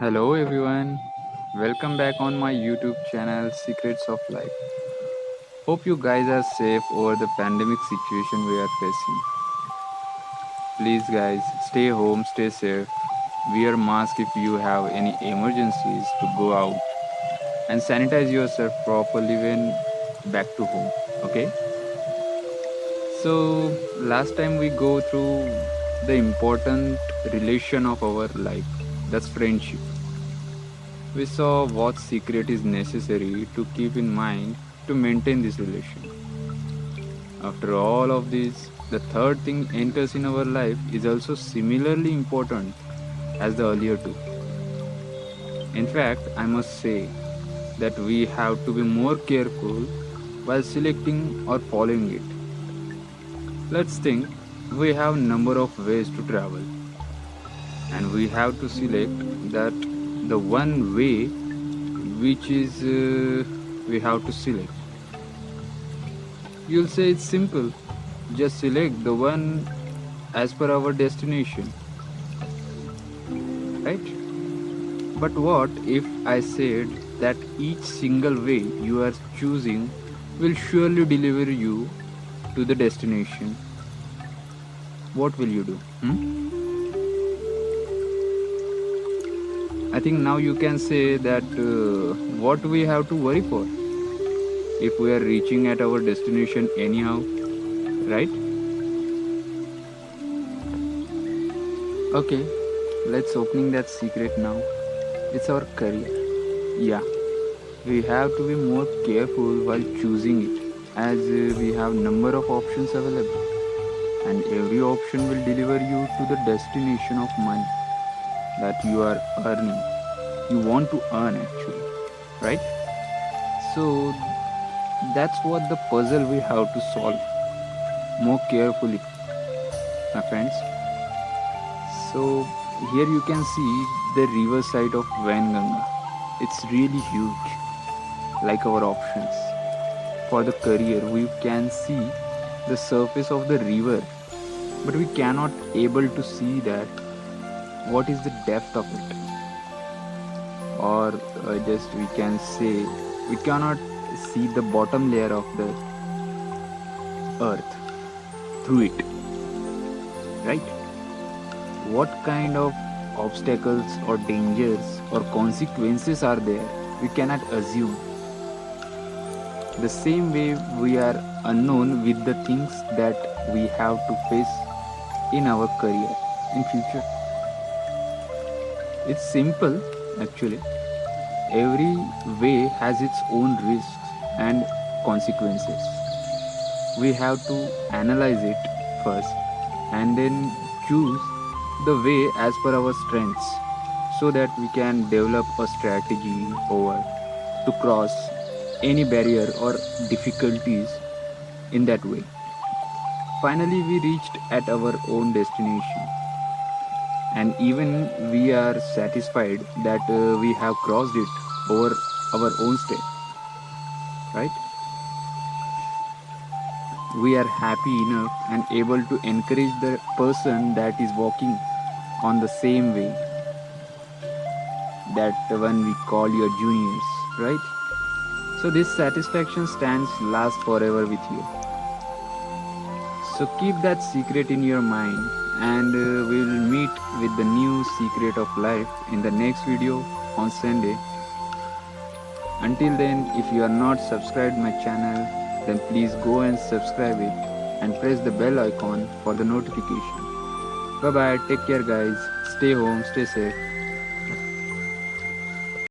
Hello everyone, welcome back on my YouTube channel Secrets of Life. Hope you guys are safe over the pandemic situation we are facing. Please guys, stay home, stay safe. Wear mask if you have any emergencies to go out and sanitize yourself properly when back to home. Okay? So last time we go through the important relation of our life. That's friendship. We saw what secret is necessary to keep in mind to maintain this relation. After all of this, the third thing enters in our life is also similarly important as the earlier two. In fact, I must say that we have to be more careful while selecting or following it. Let's think we have number of ways to travel and we have to select that the one way which is we have to select. You'll say it's simple. Just select the one as per our destination, right? But what if I said that each single way you are choosing will surely deliver you to the destination? What will you do? I think now you can say that what we have to worry for if we are reaching at our destination anyhow, right? Okay, let's opening that secret now. It's our career. Yeah, we have to be more careful while choosing it as we have number of options available and every option will deliver you to the destination of money that you are earning. You want to earn actually, right? So that's what the puzzle we have to solve more carefully, my friends. So here you can see the river side of Vanganga. It's really huge, like our options. For the career, we can see the surface of the river, but we cannot able to see that what is the depth of it, or just we can say we cannot see the bottom layer of the earth through it, right? What kind of obstacles or dangers or consequences are there, we cannot assume. The same way we are unknown with the things that we have to face in our career in future. It's simple actually. Every way has its own risks and consequences. We have to analyze it first and then choose the way as per our strengths so that we can develop a strategy over to cross any barrier or difficulties in that way. Finally, we reached at our own destination and even we are satisfied that we have crossed it over our own step, right? We are happy enough and able to encourage the person that is walking on the same way, that the one we call your juniors, right? So this satisfaction stands last forever with you. So keep that secret in your mind and we will meet with the new secret of life in the next video on Sunday. Until then, if you are not subscribed my channel, then please go and subscribe it and press the bell icon for the notification. Bye bye, take care guys, stay home, stay safe.